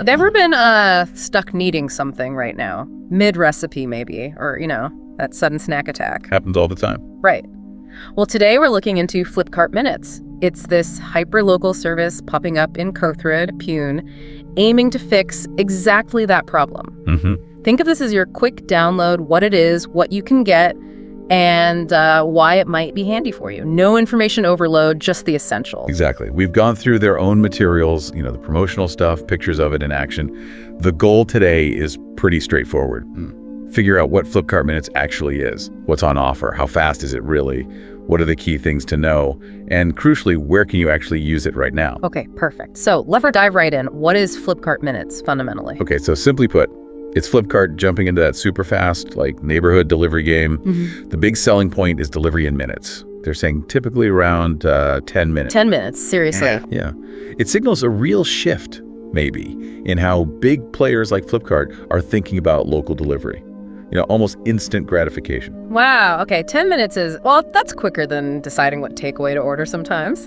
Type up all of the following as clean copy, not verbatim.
Have you ever been stuck needing something right now? Mid-recipe, maybe, or, that sudden snack attack. Happens all the time. Right. Well, today we're looking into Flipkart Minutes. It's this hyper-local service popping up in Kothrud Pune, aiming to fix exactly that problem. Think of this as your quick download, what it is, what you can get, and why it might be handy for you. No information overload, just the essentials. Exactly. We've gone through their own materials, the promotional stuff, pictures of it in action. The goal today is pretty straightforward. Figure out what Flipkart Minutes actually is, what's on offer, how fast is it really, what are the key things to know, and crucially, where can you actually use it right now? Okay, perfect. So let's dive right in. What is Flipkart Minutes, fundamentally? Okay, so simply put, it's Flipkart jumping into that super fast, neighborhood delivery game. The big selling point is delivery in minutes. They're saying typically around 10 minutes. 10 minutes, seriously. Yeah. It signals a real shift, maybe, in how big players like Flipkart are thinking about local delivery. Almost instant gratification. Wow, okay, 10 minutes is, that's quicker than deciding what takeaway to order sometimes.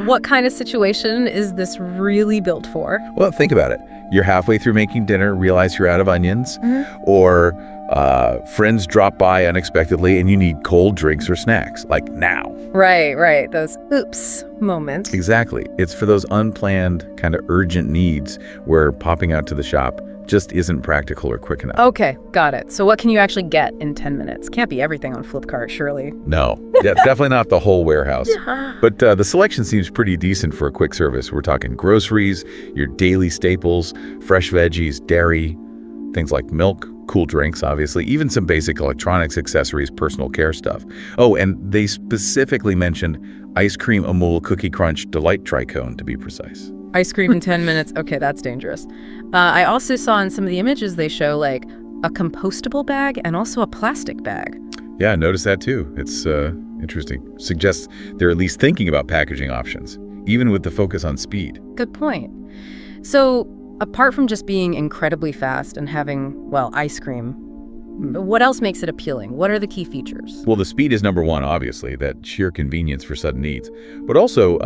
What kind of situation is this really built for? Well, think about it. You're halfway through making dinner, realize you're out of onions, or friends drop by unexpectedly and you need cold drinks or snacks, now. Right, those oops moments. Exactly. It's for those unplanned, kind of urgent needs where popping out to the shop just isn't practical or quick enough. Okay, got it. So what can you actually get in 10 minutes? Can't be everything on Flipkart, surely. No, definitely not the whole warehouse. But the selection seems pretty decent for a quick service. We're talking groceries, your daily staples, fresh veggies, dairy, things like milk, cool drinks, obviously, even some basic electronics, accessories, personal care stuff. Oh, and they specifically mentioned ice cream Amul Cookie Crunch Delight Tricone, to be precise. Ice cream in 10 minutes. Okay, that's dangerous. I also saw in some of the images they show a compostable bag and also a plastic bag. Yeah, notice that too. It's interesting. Suggests they're at least thinking about packaging options, even with the focus on speed. Good point. So apart from just being incredibly fast and having, ice cream, what else makes it appealing? What are the key features? Well, the speed is number one, obviously, that sheer convenience for sudden needs. But also,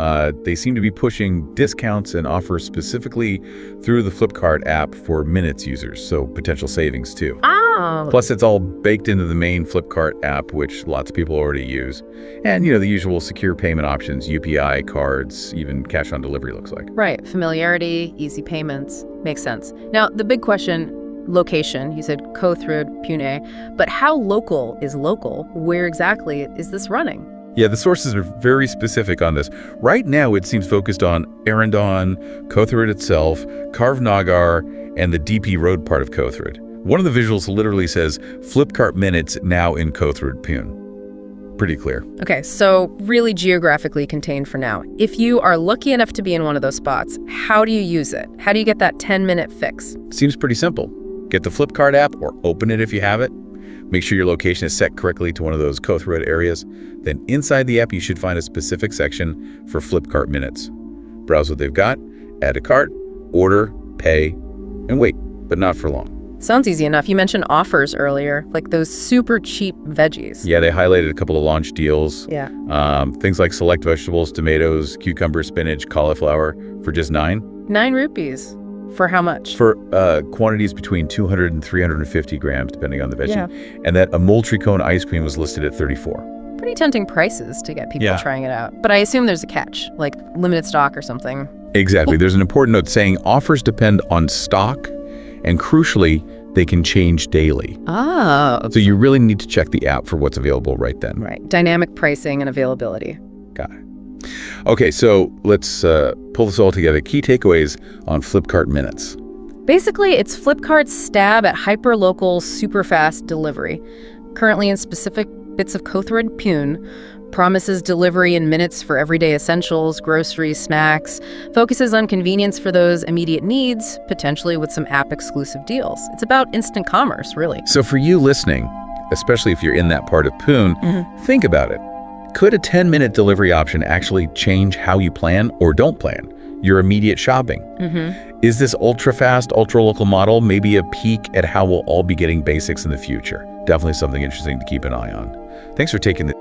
they seem to be pushing discounts and offers specifically through the Flipkart app for Minutes users, so potential savings too. Oh. Plus, it's all baked into the main Flipkart app, which lots of people already use. And, the usual secure payment options, UPI, cards, even cash on delivery looks like. Right. Familiarity, easy payments. Makes sense. Now, the big question, location, you said Kothrud Pune, but how local is local? Where exactly is this running? Yeah, the sources are very specific on this. Right now, it seems focused on Arendon, Kothrud itself, Karvnagar, and the DP Road part of Kothrud. One of the visuals literally says, Flipkart Minutes now in Kothrud Pune. Pretty clear. Okay, so really geographically contained for now. If you are lucky enough to be in one of those spots, how do you use it? How do you get that 10-minute fix? Seems pretty simple. Get the Flipkart app or open it if you have it. Make sure your location is set correctly to one of those Kothrud areas. Then inside the app, you should find a specific section for Flipkart Minutes. Browse what they've got, add a cart, order, pay, and wait, but not for long. Sounds easy enough. You mentioned offers earlier, like those super cheap veggies. Yeah, they highlighted a couple of launch deals. Yeah. Things like select vegetables, tomatoes, cucumber, spinach, cauliflower for just 9 rupees. For how much? For quantities between 200 and 350 grams, depending on the veggie. Yeah. And that Amul Tricone ice cream was listed at 34. Pretty tempting prices to get people trying it out. But I assume there's a catch, like limited stock or something. Exactly. There's an important note saying offers depend on stock, and crucially, they can change daily. Oh. So you really need to check the app for what's available right then. Right. Dynamic pricing and availability. Got it. Okay, so let's pull this all together. Key takeaways on Flipkart Minutes. Basically, it's Flipkart's stab at hyper-local, super-fast delivery. Currently in specific bits of Kothrud Pune, promises delivery in minutes for everyday essentials, groceries, snacks, focuses on convenience for those immediate needs, potentially with some app-exclusive deals. It's about instant commerce, really. So for you listening, especially if you're in that part of Pune, think about it. Could a 10-minute delivery option actually change how you plan or don't plan your immediate shopping? Is this ultra-fast, ultra-local model maybe a peek at how we'll all be getting basics in the future? Definitely something interesting to keep an eye on. Thanks for taking the